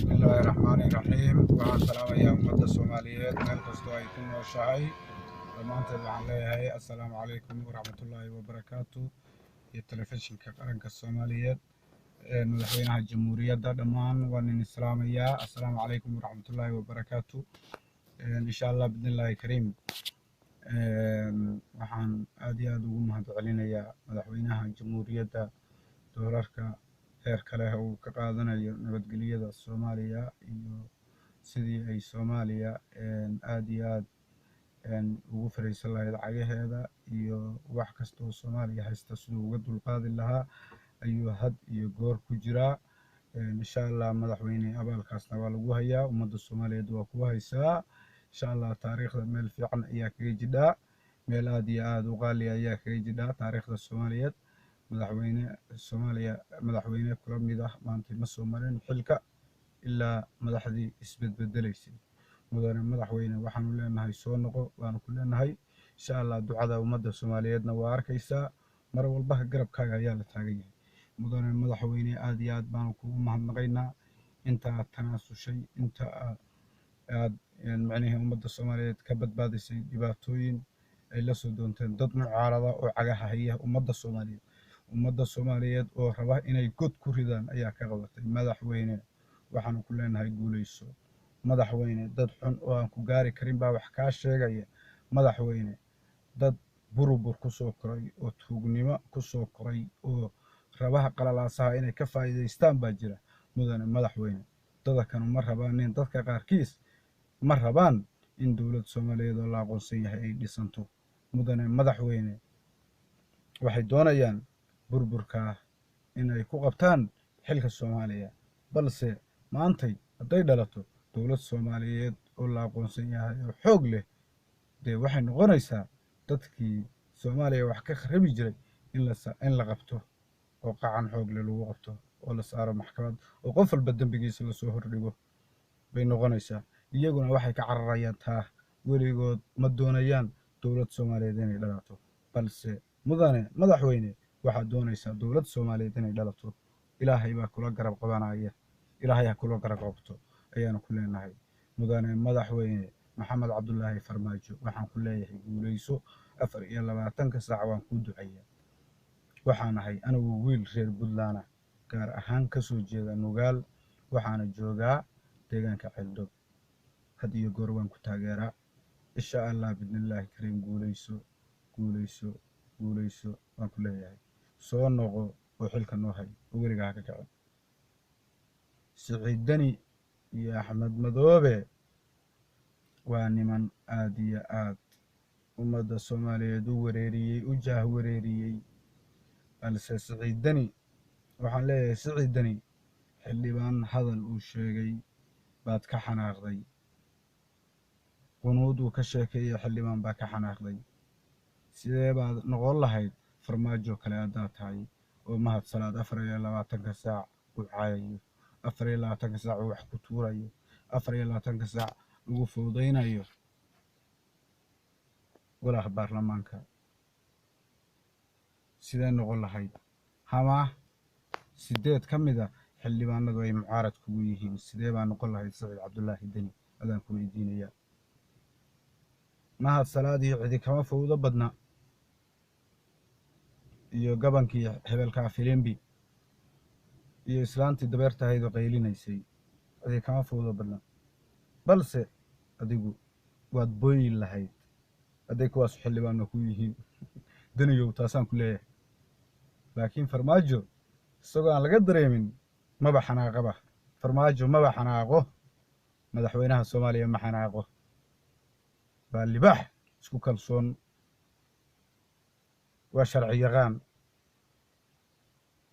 بسم الله الرحمن الرحيم والسلام يا أمة الصوماليات مeel kastoo ay ku nooshahay dhammaanteed waxaan leeyahay assalaamu calaykum waraxmatullaahi wabarakaatu iyo telefishinka qaranka soomaaliyeed madaxweynaha jamhuuriyadda dhammaan waan idin islaamayaa assalaamu calaykum waraxmatullaahi wabarakaatu insha allah bidnillaahi kariim waxaan aad iyo aad ugu mahadcelinayaa madaxweynaha jamhuuriyadda doolarka heerka leh uu ka qaadanayo nabadgelyada Soomaaliya iyo sidii ay Soomaaliya aad iyo aad ugu fariisan lahayd cagaheeda iyo wax kasta oo Soomaaliya haysta siduu uga dulqaadi lahaa ayuu had iyo goor ku jiraa insha Allah madaxweyne abaalkaasna waa lagu hayaa ummadda Soomaaliyeed waa ku haysaa insha Allah taariikhda meel fiican ayaa kaga jidhaa meel aad iyo aad u qaali ayaa kaga jidhaa taariikhda Soomaaliyeed madaxweyne Soomaaliya madaxweyne kula mid ah maanta ma soo marin xilka ilaa madaxdii isbedbedelaysay mudane madaxweyne waxaanu leenahay soo noqo waanu ku leenahay insha Allah ducada ummadda Soomaaliyeedna waa arkaysaa mar walba garabkaaga ayaa la taagan yahay mudane madaxweyne aad iyo aad baanu kugu mahadnaqaynaa inta aad tanaasushay inta aad macnaheedu ummadda Soomaaliyeed ka badbaadisay dhibaatooyin ay la soo doonteen dad mucaarada oo cagaha haya ummadda Soomaaliyeed oo raba inay god ku ridaan ayaa ka qabatay madaxweyne waxaanu ku leenahay guuleyso madaxweyne dad xun oo aan ku gaari karin baa wax kaa sheegaya madaxweyne dad burubur ku soo koray oo tuugnimo ku soo koray oo rabaha qalalaasaha inay ka faa'iidaystaan baa jira mudane madaxweyne dadkan ma rabaan dadka qaarkiis ma rabaan in dowlad Soomaaliyeed oo la aqoonsan yahay ay dhisanto mudane madaxweyne waxay doonayaan burburka inay ku qabtaan xilka Soomaaliya balse maantay haday dhalato dowlad Soomaaliyeed oo la aqoonsan yahay oo xoog leh waxay noqonaysaa dadkii Soomaaliya wax ka kharabi jiray in la qabto oo qacan xoog leh lagu qabto oo la saaro maxkamad oo qof walba dambigiisa la soo hordhigo bay noqonaysaa iyaguna waxay ka cararayaan taa weligood ma doonayaan dowlad Soomaaliyeed inay dhalato balse mudane madaxweyne waxaad doonaysaa dowlad Soomaaliyeed inay dhalato ilaahay baa kula garab qabanaya ilaahay ha kula garab qabto ayaanu ku leenahay mudane madaxweyne maxamed cabdullaahi farmaajo waxaan ku leeyahay guuleyso 24 saac waan ku duceeyaa waxaan ahay anigu wiil reer Puntland gaar ahaan ka soo jeeda Nugaal waxaana joogaa deegaanka Ceeldoob had iyo goor waan ku taageeraa insha Allah bidnillaahi kariim guuleyso waan ku leeyahay soo noqo oo xilka noo hay oo weligaa ka kacay Siciid Dani iyo Axmed Madoobe waa niman aad iyo aad ummadda Soomaaliyeed u wareeriyay u jaah wareeriyay balse Siciid Dani waxaan leeyahay Siciid Dani xildhibaan hadal uu sheegay baad ka xanaaqday qunuud uu ka sheekeeyay xildhibaan baa ka xanaaqday sidee baad noqon lahayd farmaajo kale haddaad tahay oo mahad salaad 24 saac uu caayayo 24 saac uu wax ku tuurayo 24 saac ugu fowdaynayo golaha baarlamaanka sidee noqon lahayd hama 8 ka mid ah xildhibaanadu ay mucaarad kugu yihiin sidee baa noqon lahayd Siciid Cabdullaahi Dani adaan ku weydiinayaa mahad salaad iyo cidi kama fowdo badna iyo gabankii hebelka Filimbi iyo islaantii dabeertahayd oo qaylinaysay cidi kama fowdo badna balse adigu waad booyin lahayd haday kuwaas xildhibaan ku yihiin Daniyow taasaan ku leeyahay laakiin farmaajo isagoo aan laga dareemin maba xanaaqaba farmaajo maba xanaaqo madaxweynaha Soomaaliya ma xanaaqo baa libaax isku kalsoon waa sharci yaqaan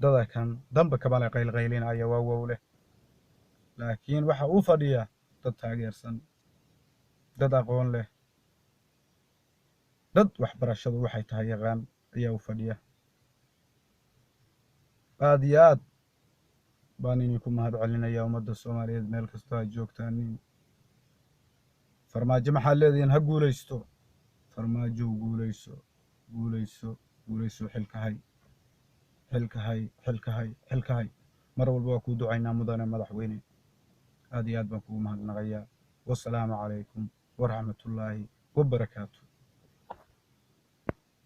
dadakan damba kabale qaylqaylinaya waa wowle laakiin waxa uu fadhiyaa dad taageersan dad aqoon leh dad waxbarashadu waxay tahay yaqaan ayaa u fadhiya aad iyo aad baan idinku mahadcelinayaa ummadda Soomaaliyeed meel kasta aad joogtaan farmaajo maxaad leedihiin ha guuleysto farmaajo guuleyso xilka hay mar walba waa ku ducaynaa mudane madaxweyne aad iyo aad baan kugu mahadnaqayaa. Wassalaamu calaykum waraxmatullaahi wabarakaatu.